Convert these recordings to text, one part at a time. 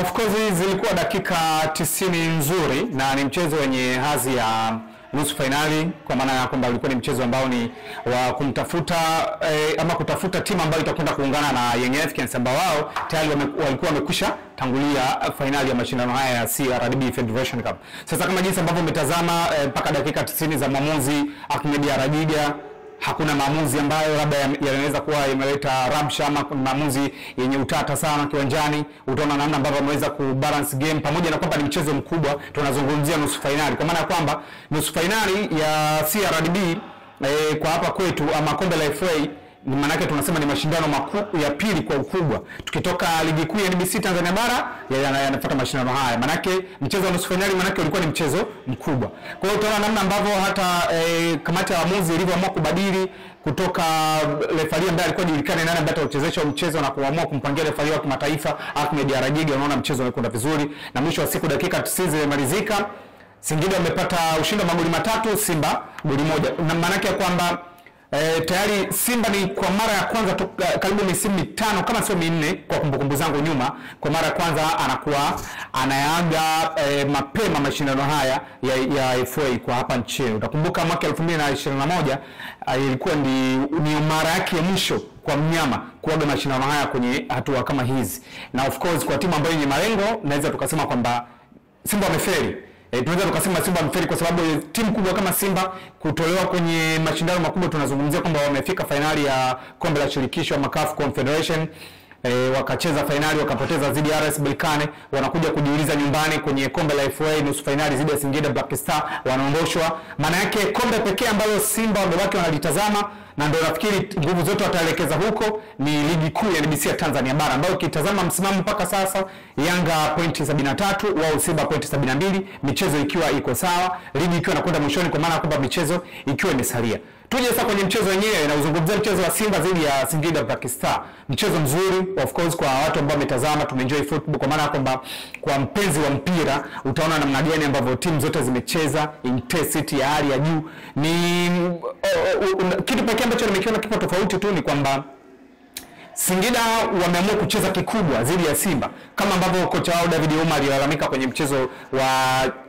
Of course zilikuwa dakika 90 nzuri na ni mchezo wenye hadhi ya nusu finali, kwa maana ya kwamba ulikuwa ni mchezo ambao ni wa kumtafuta ama kutafuta timu ambayo itakwenda kuungana na Young Africans ambao wao tayari walikuwa wamekwisha tangulia finali ya mashindano haya ya CRDB Federation Cup. Sasa kama jinsi ambavyo umetazama mpaka dakika 90 za mwamuzi Ahmed Arajiga, hakuna maamuzi ambayo labda yanaweza kuwa yameleta rabsha ama maamuzi yenye utata sana kiwanjani. Utaona namna ambavyo wameweza kubalance game, pamoja na kwamba ni mchezo mkubwa. Tunazungumzia nusu finali, kwa maana ya kwamba nusu finali ya CRDB kwa hapa kwetu ama kombe la FA ni maana yake tunasema ni mashindano makuu ya pili kwa ukubwa. Tukitoka ligi kuu ya NBC Tanzania bara yanafuata mashindano haya. Maana yake mchezo wa nusu finali maana yake ulikuwa ni mchezo mkubwa. Kwa hiyo utaona namna ambavyo hata kamati ya waamuzi ilivyoamua kubadili kutoka refari ambaye alikuwa julikana nani ambaye atachezesha mchezo na kuamua kumpangia refari wa kimataifa Ahmed Arajiga. Unaona mchezo umekwenda vizuri na mwisho wa siku dakika 90 zimemalizika. Singida wamepata ushindi wa magoli 3, Simba goli 1. Na maana yake kwamba tayari Simba ni kwa mara ya kwanza karibu misimu 5 kama sio 4 kwa kumbukumbu zangu nyuma, kwa mara ya kwanza anakuwa anayaga mapema mashindano haya ya FA kwa hapa nchini. Utakumbuka mwaka 2021 ilikuwa ni mara yake ya mwisho kwa mnyama kuaga mashindano haya kwenye hatua kama hizi. Na of course kwa timu ambayo yenye malengo naweza tukasema kwamba Simba wamefeli. Tunaweza tukasema Simba wamefeli kwa sababu timu kubwa kama Simba kutolewa kwenye mashindano makubwa. Tunazungumzia kwamba wamefika finali ya kombe la shirikisho ama CAF Confederation, wakacheza finali wakapoteza dhidi ya RS Berkane, wanakuja kujiuliza nyumbani kwenye kombe la FA nusu finali dhidi ya Singida Black Star, wanaondoshwa. Maana yake kombe pekee ambalo Simba wabaki wanalitazama na ndio nafikiri nguvu zote wataelekeza huko ni ligi kuu ya NBC ya Tanzania bara, ambayo ukitazama msimamo mpaka sasa Yanga pointi 73, wao Simba pointi 72, michezo ikiwa iko sawa, ligi ikiwa inakwenda mwishoni, kwa maana kwamba michezo ikiwa imesalia. Tuje sasa kwenye mchezo wenyewe na uzungumzia mchezo wa Simba dhidi ya Singida Black Star. Mchezo mzuri of course kwa watu ambao wametazama, tumeenjoy football, kwa maana kwamba kwa mpenzi wa mpira utaona namna gani ambavyo timu zote zimecheza, intensity ya hali ya juu. Ni kitu pekee ambacho nimekiona kipo tofauti tu ni kwamba Singida wameamua kucheza kikubwa dhidi ya Simba, kama ambavyo kocha wao David Omar alilalamika kwenye mchezo wa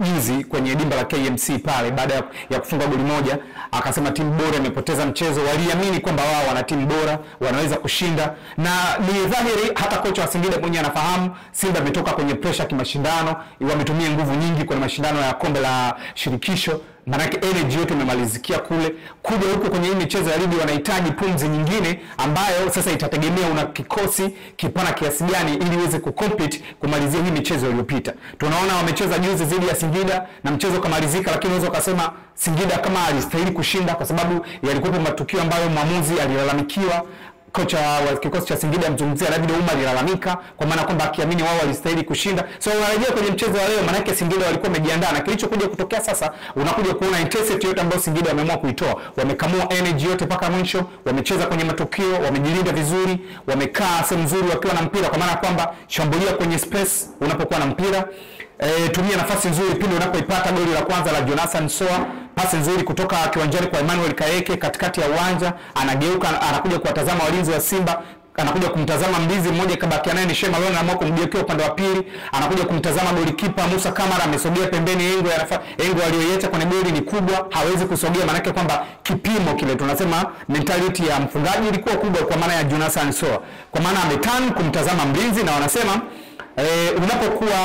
juzi kwenye dimba la KMC pale baada ya kufunga goli 1, akasema timu bora imepoteza mchezo. Waliamini kwamba wao wana timu bora, wanaweza kushinda, na ni dhahiri hata kocha wa Singida mwenyewe anafahamu Simba imetoka kwenye pressure kimashindano, wametumia nguvu nyingi kwenye mashindano ya kombe la shirikisho. Manake energy yote imemalizikia kule. Kuja huko kwenye hii michezo ya ligi wanahitaji pumzi nyingine ambayo sasa itategemea una kikosi kipana kiasi gani ili uweze kucompete kumalizia hii michezo iliyopita. Tunaona wamecheza juzi dhidi ya Singida na mchezo kamalizika, lakini unaweza kusema Singida kama alistahili kushinda kwa sababu yalikuwa matukio ambayo mwamuzi alilalamikiwa. Kocha wa kikosi cha Singida mzungumzia David Omar alilalamika kwa maana kwamba akiamini wao walistahili kushinda. So unarejea kwenye mchezo wa leo, maana yake Singida walikuwa wamejiandaa, na kilichokuja kutokea sasa unakuja kuona intensity yote ambayo Singida wameamua kuitoa. Wamekamua energy yote mpaka mwisho, wamecheza kwenye matukio, wamejilinda vizuri, wamekaa sehemu nzuri wakiwa na mpira, kwa maana kwamba shambulia kwenye space unapokuwa na mpira. Tumia nafasi nzuri pindi unapoipata. Goli la kwanza la Jonathan Soa, pasi nzuri kutoka kiwanjani kwa Emmanuel Kaeke katikati ya uwanja, anageuka anakuja kuwatazama walinzi wa Simba, anakuja kumtazama mlinzi mmoja kabaki naye ni Shema Lona, anaamua kumgeukia upande wa pili, anakuja kumtazama golikipa Musa Kamara, amesogea pembeni, engo aliyoiacha kwenye goli ni kubwa, hawezi kusogea, maana yake kwamba kipimo kile tunasema mentality ya mfungaji ilikuwa kubwa kwa maana ya Jonathan Soa, kwa maana ameturn kumtazama mlinzi. Na wanasema unapokuwa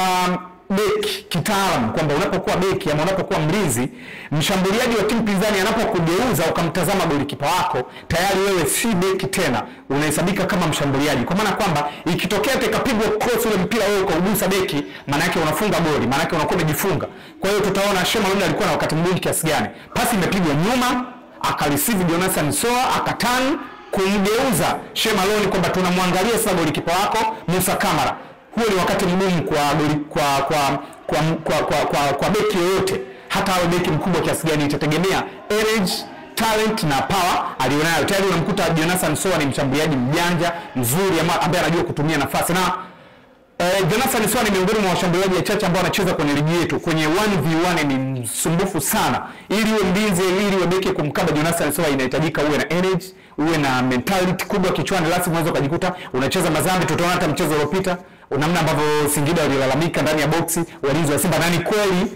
beki kitaalamu kwamba unapokuwa beki ama unapokuwa mlinzi, mshambuliaji wa timu pinzani anapokugeuza ukamtazama golikipa wako, tayari wewe si beki tena, unahesabika kama mshambuliaji, kwa maana kwamba ikitokea tekapigwa cross ule mpira wewe ukaugusa beki, maana yake unafunga goli, maana yake unakuwa umejifunga. Kwa hiyo tutaona Shema Lona alikuwa na wakati mgumu kiasi gani. Pasi imepigwa nyuma, akareceive Jonathan Soa, akatani kumgeuza Shema Lona kwamba tunamwangalia sasa golikipa wako Musa Kamara. Huo ni wakati mgumu kwa beki yoyote, hata awe beki mkubwa kiasi gani, itategemea energy, talent na power alionayo. Tayari unamkuta Jonathan Soa ni mshambuliaji mjanja mzuri ambaye anajua kutumia nafasi, na Jonathan Soa ni miongoni mwa washambuliaji wachache ambao wanacheza kwenye ligi yetu. Kwenye 1v1 ni msumbufu sana. Ili uwe mlinzi, ili uwe beki kumkaba Jonathan Soa inahitajika uwe na energy, uwe na mentality kubwa kichwani, lazima unaweza kujikuta unacheza mazambi. Tutaona hata mchezo uliopita namna ambavyo Singida walilalamika ndani ya boxi, walinzi wa Simba nani kweli,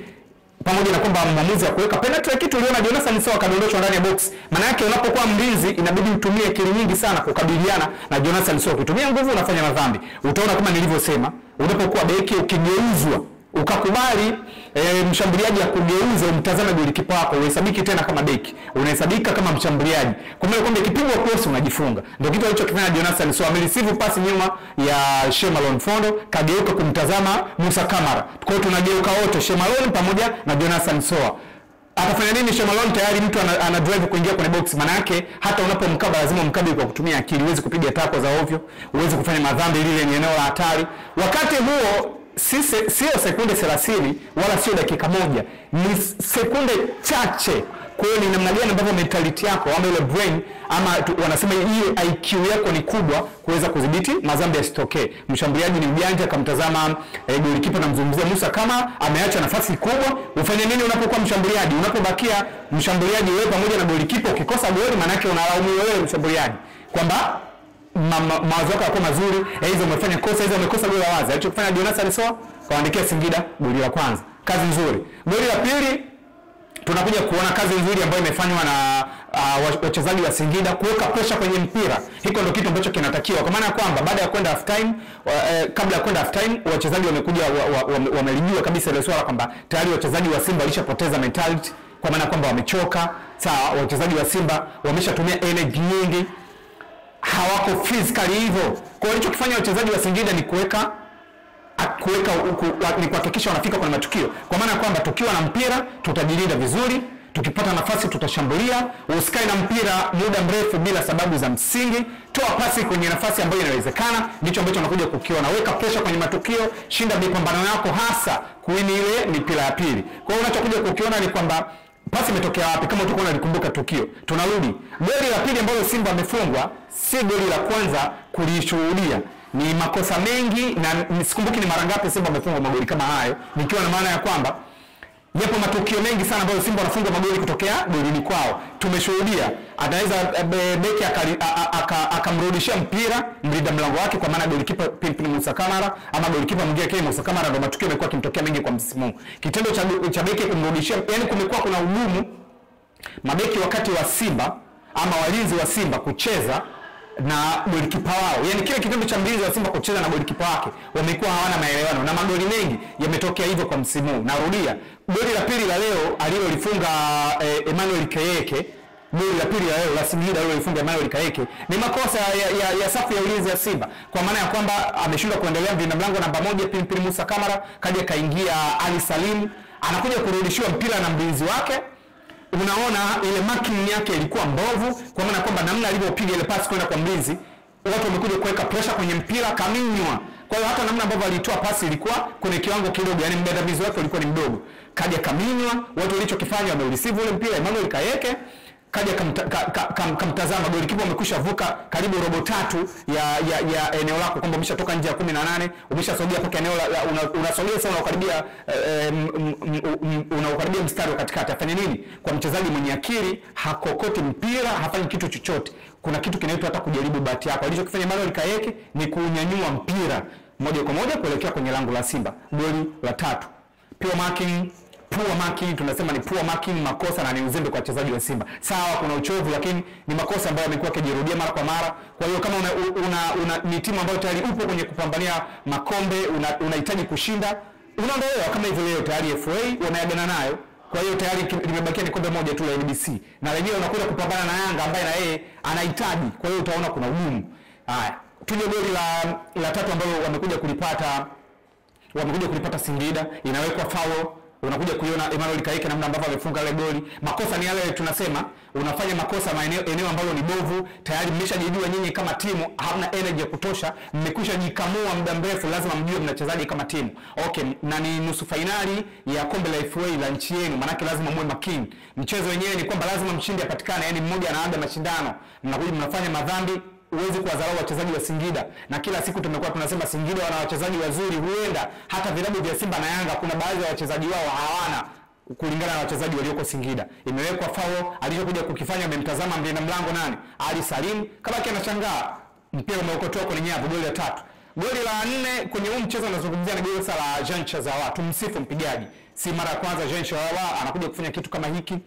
pamoja na kwamba mwamuzi ya kuweka penalty, kitu uliona Jonathan Soa kadondoshwa ndani ya box. Maana yake unapokuwa mlinzi inabidi utumie akili nyingi sana kukabiliana na Jonathan Soa. Ukitumia nguvu unafanya madhambi. Utaona kama nilivyosema, unapokuwa beki ukigeuzwa ukakubali mshambuliaji akugeuze umtazame golikipa wako, uhesabiki tena kama beki, unahesabika kama mshambuliaji. Kwa maana kwamba ikipigwa cross unajifunga. Ndio kitu alichokifanya Jonathan Soa. Amereceive pasi nyuma ya Shemalon Fondo, kageuka kumtazama Musa Kamara. Kwa hiyo tunageuka wote, Shemalon pamoja na Jonathan Soa. Atafanya nini Shemalon? Tayari mtu ana drive kuingia kwenye box. Maana yake hata unapomkaba lazima umkabe kwa kutumia akili, uweze kupiga tako za ovyo, uweze kufanya madhambi lile ni eneo la hatari. Wakati huo sio sekunde 30 wala sio dakika moja, ni sekunde chache. Kwa hiyo ni namna gani ambavyo mentality yako ama ile brain ama wanasema hiyo IQ yako ni kubwa kuweza kudhibiti madhambi yasitokee. Mshambuliaji ni mjanja, akamtazama golikipa, namzungumzia Musa kama ameacha nafasi kubwa. Ufanye nini unapokuwa mshambuliaji? Unapobakia mshambuliaji wewe pamoja na golikipa, ukikosa goli maana yake unalaumu wewe mshambuliaji kwamba mawazo yako yako mazuri, hizo umefanya kosa, hizo umekosa goli la wazi. Alichokifanya Jonathan Soa kaandikia Singida goli la kwanza. Kazi nzuri. Goli la pili tunakuja kuona kazi nzuri ambayo imefanywa na wachezaji wa Singida kuweka pressure kwenye mpira. Hiko ndio kitu ambacho kinatakiwa, kwa maana kwamba baada ya kwenda half time, kabla ya kwenda half time wachezaji wamekuja wamelijua kabisa ile swala kwamba tayari wachezaji wa Simba walishapoteza mentality, kwa maana kwamba wamechoka. Sawa, wachezaji wa Simba wameshatumia energy nyingi, hawako physically hivyo. Kwa hiyo alichokifanya wachezaji wa Singida ni ni kuhakikisha wanafika kwenye matukio, kwa maana kwamba tukiwa na mpira tutajilinda vizuri, tukipata nafasi tutashambulia. Usikae na mpira muda mrefu bila sababu za msingi, toa pasi kwenye nafasi ambayo inawezekana. Ndicho ambacho unakuja kukiona. Weka pressure kwenye matukio, shinda mipambano yako, hasa kuini ile mipira ya pili. Kwa hiyo unachokuja kukiona ni kwamba pasi imetokea wapi. Kama utakuwa unalikumbuka tukio, tunarudi goli la pili ambalo Simba amefungwa, si goli la kwanza kulishuhudia. Ni makosa mengi na nisikumbuki ni mara ngapi Simba amefungwa magoli kama hayo, nikiwa na maana ya kwamba yapo matukio mengi sana ambayo Simba wanafungwa magoli kutokea golini kwao. Tumeshuhudia anaweza beki akamrudishia mpira mlinda mlango wake, kwa maana golikipa Pimpin Musa Kamara ama golikipa mwingine Musa Kamara. Ndio matukio yamekuwa kimtokea mengi kwa msimu. Kitendo cha beki kumrudishia, yani kumekuwa kuna ugumu mabeki wakati wa Simba ama walinzi wa Simba kucheza na golikipa wao. Yani kile kitendo cha mlinzi wa Simba kucheza na golikipa wake wamekuwa hawana maelewano, na magoli mengi yametokea hivyo kwa msimu. Narudia, goli la pili la leo alilolifunga Emmanuel Kayeke, goli la pili la leo la Singida alilolifunga Emmanuel Kayeke ni makosa ya safu ya ulinzi ya Simba, kwa maana ya kwamba ameshindwa kuendelea. Mlinda mlango namba 1 Pimpin Musa Kamara kaja kaingia Ali Salim, anakuja kurudishiwa mpira na mlinzi wake. Unaona ile marking yake ilikuwa mbovu, kwa maana kwamba namna alivyopiga ile pasi kwenda kwa mlinzi, watu wamekuja kuweka pressure kwenye mpira, kaminywa. Kwa hiyo hata namna ambavyo alitoa pasi ilikuwa kwenye kiwango kidogo, yani mdadamizi wake ulikuwa ni mdogo. Kaja kaminywa, watu walichokifanya wamereceive ule mpira, Emmanuel Kayeke kaja kamtazama golikipa amekwisha vuka karibu robo tatu ya eneo lako, kwamba umeshatoka nje ya 18, umeshasogea paka eneo unasogea sana, unakaribia mstari wa katikati. Afanye nini? Kwa mchezaji mwenye akili, hakokoti mpira, hafanyi kitu chochote. Kuna kitu kinaitwa hata kujaribu bahati yako. Alichokifanya Emmanuel Kayeke ni kunyanyua mpira moja kwa moja kuelekea kwenye lango la Simba. Goli la tatu. Poor marking, tunasema ni poor marking, makosa na ni uzembe kwa wachezaji wa Simba. Sawa, kuna uchovu, lakini ni makosa ambayo yamekuwa yakijirudia mara kwa mara. Kwa hiyo kama ni timu ambayo tayari upo kwenye kupambania makombe, unahitaji kushinda, unaondolewa kama hivyo. Leo tayari FA wameagana nayo, kwa hiyo tayari limebakia ni kombe moja tu la NBC, na lenyewe unakuja kupambana na Yanga ambaye na yeye anahitaji. Kwa hiyo utaona kuna ugumu. Haya, tuje goli la tatu ambalo wamekuja kulipata Singida, inawekwa foul. Unakuja kuiona Emmanuel Kayeke namna ambavyo amefunga ile goli. Makosa ni yale tunasema, unafanya makosa eneo ambalo ni bovu, tayari mmeshajijua nyinyi kama timu hamna energy ya kutosha, mmekwisha jikamua muda mrefu, lazima mjue mnachezaje kama timu. Okay, na ni nusu finali ya kombe la FA la nchi yenu, maana lazima muwe makini. Mchezo wenyewe ni kwamba lazima mshindi apatikane, yani mmoja anaaga mashindano, mnakuja mnafanya madhambi, uwezi kuwadharau wachezaji wa Singida, na kila siku tumekuwa tunasema Singida wana wachezaji wazuri, huenda hata vilabu vya Simba na Yanga kuna baadhi ya wachezaji wao hawana kulingana na wachezaji walioko Singida. Imewekwa foul, alichokuja kukifanya amemtazama mlinda mlango nani? Ali Salim, kabaki anashangaa mpira umeokotoa kwenye nyavu, goli la 3. Goli la 4 kwenye huu mchezo anazungumzia ni goli la Jean Chazawa. Tumsifu mpigaji. Si mara ya kwanza Jean Chazawa anakuja kufanya kitu kama hiki.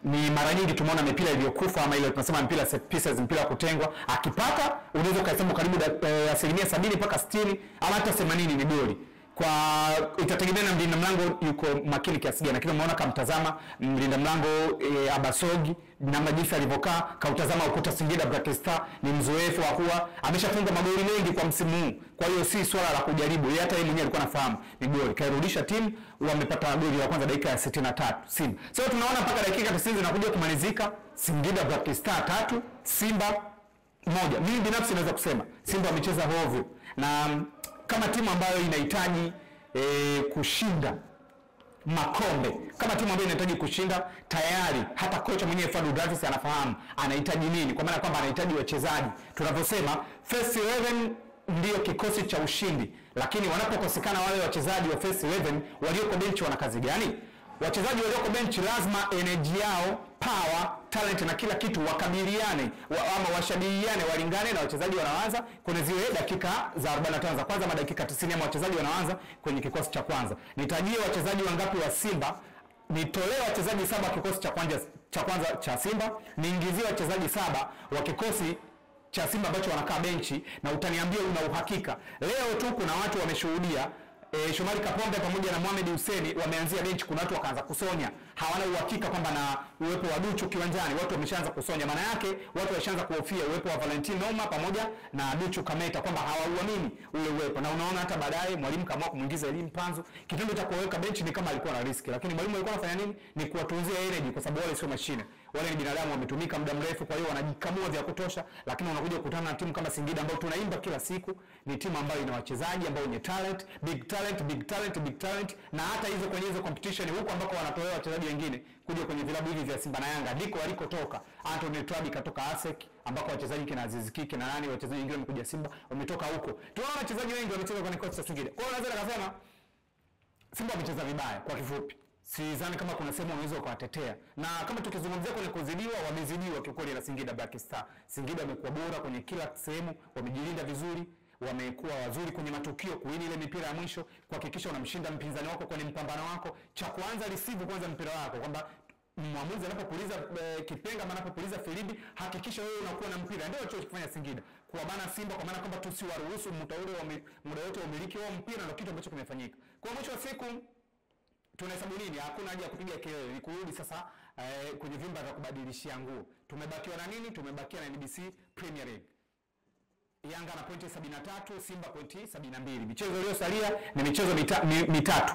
Ni mara nyingi tumeona mipira iliyokufa ama ile tunasema mpira set pieces, mpira kutengwa, akipata unaweza kuhesabu karibu 70 mpaka 60 ama hata 80 ni goli. Kwa itategemea na mlinda mlango yuko makini kiasi gani, lakini umeona kamtazama mlinda mlango Abasogi namna jinsi alivyokaa, kautazama ukuta. Singida Black Star ni mzoefu wa kuwa ameshafunga magoli mengi kwa msimu huu, kwa hiyo si swala la kujaribu, yeye hata yeye mwenyewe alikuwa anafahamu ni goli. Kairudisha timu, wamepata goli la kwanza dakika ya 63 Simba. So tunaona mpaka dakika 90 zinakuja kumalizika, Singida Black Star 3 Simba 1. Mimi binafsi naweza kusema Simba wamecheza hovyo, na kama timu ambayo inahitaji kushinda makombe, kama timu ambayo inahitaji kushinda, tayari hata kocha mwenyewe Fadlu Davis anafahamu anahitaji nini, kwa maana kwamba anahitaji wachezaji. Tunavyosema first 11 ndio kikosi cha ushindi, lakini wanapokosekana wale wachezaji wa first 11 walioko benchi, wana kazi gani? Wachezaji walioko benchi lazima energy yao, power, talent na kila kitu wakabiliane ama washabihiane, walingane na wachezaji wanaanza kwenye zile dakika za 45 za kwanza, madakika 90 ama wachezaji wanaanza kwenye kikosi cha kwanza. Nitajie wachezaji wangapi wa Simba, nitolee wachezaji 7 kikosi cha kwanza cha Simba, niingizie wachezaji 7 wa kikosi cha Simba ambacho wanakaa benchi, na utaniambia una uhakika. Leo tu kuna watu wameshuhudia Shomari Kapombe pamoja na Mohamed Hussein wameanzia benchi, kuna watu wakaanza kusonya, hawana uhakika kwamba na uwepo wa Duchu kiwanjani, watu wameshaanza kusonya. Maana yake watu washaanza kuhofia uwepo wa Valentino Noma pamoja na Duchu Kameta, kwamba hawauamini ule uwepo. Na unaona hata baadaye mwalimu kaamua kumuingiza Elim Panzu. Kitendo cha kuweka benchi ni kama alikuwa na riski, lakini mwalimu alikuwa anafanya nini? Ni kuwatunzia energy, kwa sababu wale sio mashine, wale ni binadamu, wametumika muda mrefu, kwa hiyo wanajikamua vya kutosha. Lakini unakuja kukutana na timu kama Singida ambayo tunaimba kila siku, ni timu ambayo ina wachezaji ambao wenye talent, big talent, na hata hizo kwenye hizo competition huko ambako wanatolewa wachezaji wengine kuja kwenye vilabu hivi vya Simba na Yanga, ndiko walikotoka. Anthony Trabi katoka ASEC ambako wachezaji kina Aziz Kiki na nani, wachezaji wengine wamekuja Simba wametoka huko. Tunaona wachezaji wengi wamecheza kwenye kocha Singida. Kwa hiyo naweza kusema Simba wamecheza vibaya kwa kifupi. Sidhani kama kuna sehemu unaweza kuwatetea. Na kama tukizungumzia kwenye kuzidiwa, wamezidiwa kiukweli na Singida Black Star. Singida wamekuwa bora kwenye kila sehemu, wamejilinda vizuri, wamekuwa wazuri kwenye matukio, kuwini ile mipira ya mwisho, kuhakikisha unamshinda mpinzani wako kwenye mpambano wako. Cha kwanza receive kwanza mpira wako, kwamba mwamuzi anapopuliza kipenga, anapopuliza filimbi, hakikisha wewe unakuwa na mpira. Ndio alichofanya Singida, kuwabana Simba, kwa maana kwamba tusiwaruhusu muda wote umiliki wao mpira, ndio kitu ambacho kimefanyika. Kwa mwisho wa siku tunahesabu nini? Hakuna haja ya kupiga kelele, ni kurudi sasa kwenye vyumba vya kubadilishia nguo. Tumebakiwa na nini? Tumebakiwa na NBC Premier League. Yanga na pointi 73, Simba pointi 72. Michezo iliyosalia ni michezo mitatu.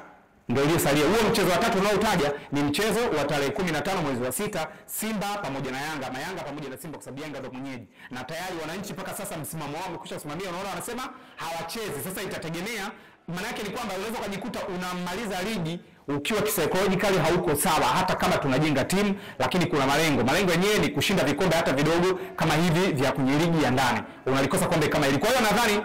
Ndio iliyosalia. Huo mchezo wa tatu unaotaja ni mchezo wa tarehe 15 mwezi wa 6, Simba pamoja na Yanga, na Yanga pamoja na Simba, kwa sababu Yanga ndio mwenyeji. Na tayari wananchi mpaka sasa msimamo wao umekwisha simamia, unaona wanasema hawachezi. Sasa itategemea, maana yake ni kwamba unaweza kujikuta unamaliza ligi ukiwa psychologically hauko sawa, hata kama tunajenga timu, lakini kuna malengo yenyewe ni kushinda vikombe hata vidogo kama hivi vya kwenye ligi ya ndani. Unalikosa kombe kama hili. Kwa hiyo nadhani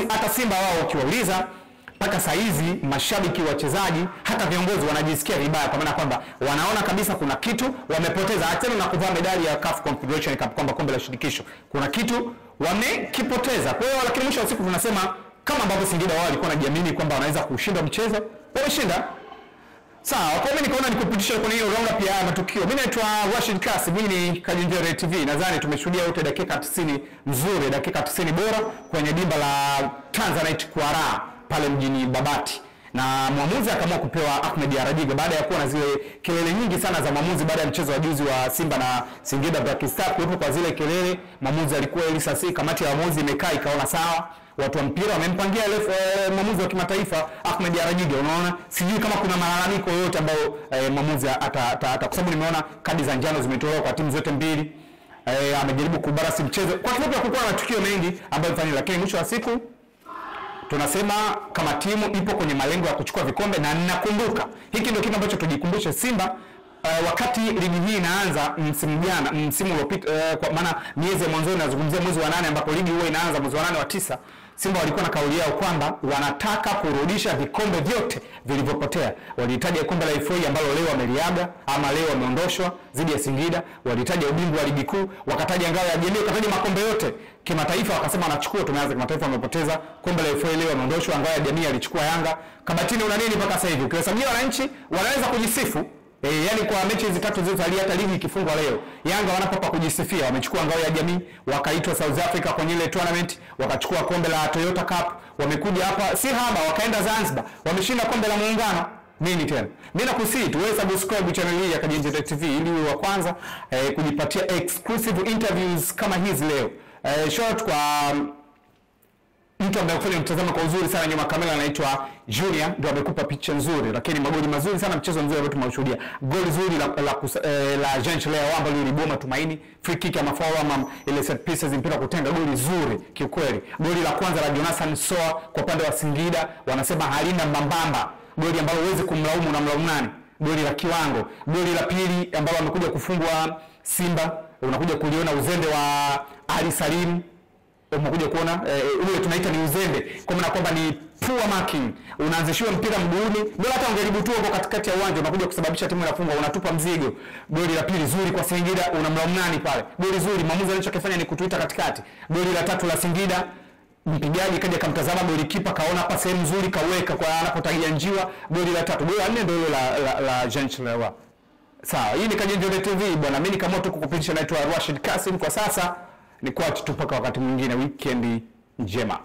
hata Simba wao ukiwauliza mpaka saa hizi, mashabiki, wachezaji, hata viongozi wanajisikia vibaya, kwa maana kwamba wanaona kabisa kuna kitu wamepoteza. Achana na kuvaa medali ya CAF Confederation Cup, kwamba kombe la shirikisho, kuna kitu wamekipoteza. Kwa hiyo lakini mwisho wa siku tunasema kama ambavyo Singida wao walikuwa wanajiamini kwamba wanaweza kushinda mchezo, wameshinda. Sawa, kwa mimi nikaona nikupitisha kwenye hiyo round up ya matukio. Mimi naitwa Rashid Kasi, mimi ni Kajinjere TV. Nadhani tumeshuhudia yote dakika 90 nzuri, dakika 90 bora kwenye dimba la Tanzanite kwa raha pale mjini Babati. Na mwamuzi akaamua kupewa Ahmed Arajiga baada ya kuwa na zile kelele nyingi sana za mwamuzi baada ya mchezo wa juzi wa Simba na Singida Black Star. Kuwepo kwa zile kelele, mwamuzi alikuwa Elisasi, kamati ya waamuzi imekaa ikaona sawa. Watu wa mpira wamempangia mwamuzi wa kimataifa Ahmed Arajiga. Unaona, sijui kama kuna malalamiko yoyote ambayo mwamuzi kwa sababu nimeona kadi za njano zimetolewa kwa timu zote mbili. Amejaribu kubarasi mchezo. Kwa sababu kulikuwa na matukio mengi ambayo yalifanyika, lakini mwisho wa siku tunasema kama timu ipo kwenye malengo ya kuchukua vikombe. Na ninakumbuka hiki ndio kitu ambacho tujikumbushe, Simba wakati ligi hii inaanza msimu uliopita, kwa maana miezi ya mwanzo nazungumzia mwezi wa 8 ambapo ligi huwa inaanza mwezi wa 8 wa 9, Simba walikuwa na kauli yao kwamba wanataka kurudisha vikombe vyote vilivyopotea. Walihitaji kombe la FA ambalo leo wameliaga ama leo wameondoshwa dhidi ya Singida, walihitaji ubingwa wa ligi kuu, wakataja ngao ya jamii, wakataja makombe yote. Kimataifa wakasema wanachukua, tumeanza kimataifa wamepoteza, kombe la FA leo wameondoshwa, ngao ya jamii alichukua Yanga. Kabatini una nini mpaka sasa hivi? Ukihesabia wananchi wanaweza kujisifu. Yani kwa mechi hizi 3 zilizosalia hata ligi ikifungwa leo, Yanga wanapopa kujisifia, wamechukua ngao ya jamii, wakaitwa South Africa kwenye ile tournament, wakachukua kombe la Toyota Cup, wamekuja hapa si haba, wakaenda Zanzibar, wameshinda kombe la Muungano. Nini tena? Mimi nakusii tu wewe subscribe channel hii ya Kajenjete TV ili uwe wa kwanza kujipatia exclusive interviews kama hizi leo. Short kwa mtu ambaye kufanya mtazamo kwa uzuri sana nyuma kamera anaitwa Junior, ndio amekupa picha nzuri, lakini magoli mazuri sana, mchezo mzuri ambao tumeshuhudia. Goli zuri la Jean Chalea ambalo liliboma Tumaini, free kick ya mafoul ama ile set pieces, mpira kutenga, goli zuri kiukweli. Goli la kwanza la Jonathan Soa kwa upande wa Singida, wanasema halina mbambamba, goli ambalo huwezi kumlaumu, na mlaumu nani? Goli la kiwango. Goli la pili ambalo amekuja kufungwa Simba, unakuja kuliona uzembe wa Ali Salim, umekuja kuona ule tunaita ni uzembe, kwa maana kwamba ni poor marking. Unaanzishiwa mpira mguuni, bila hata ungejaribu tu huko katikati ya uwanja, unakuja kusababisha timu inafungwa, unatupa mzigo. Goli la pili zuri kwa Singida, unamlaumu nani pale? Goli zuri, maamuzi alichokifanya ni kutuita katikati. Goli la tatu la Singida, mpigaji kaja kamtazama golikipa, kaona hapa sehemu nzuri, kaweka kwa anapotagia njiwa. Goli la tatu. Goli la 4 ndio la Jean Chalea. Sawa, hii ni Kajenjete TV bwana, mimi kama tu kukupitisha, naitwa Rashid Kasim. Kwa sasa ni kwa tu mpaka wakati mwingine, weekend njema.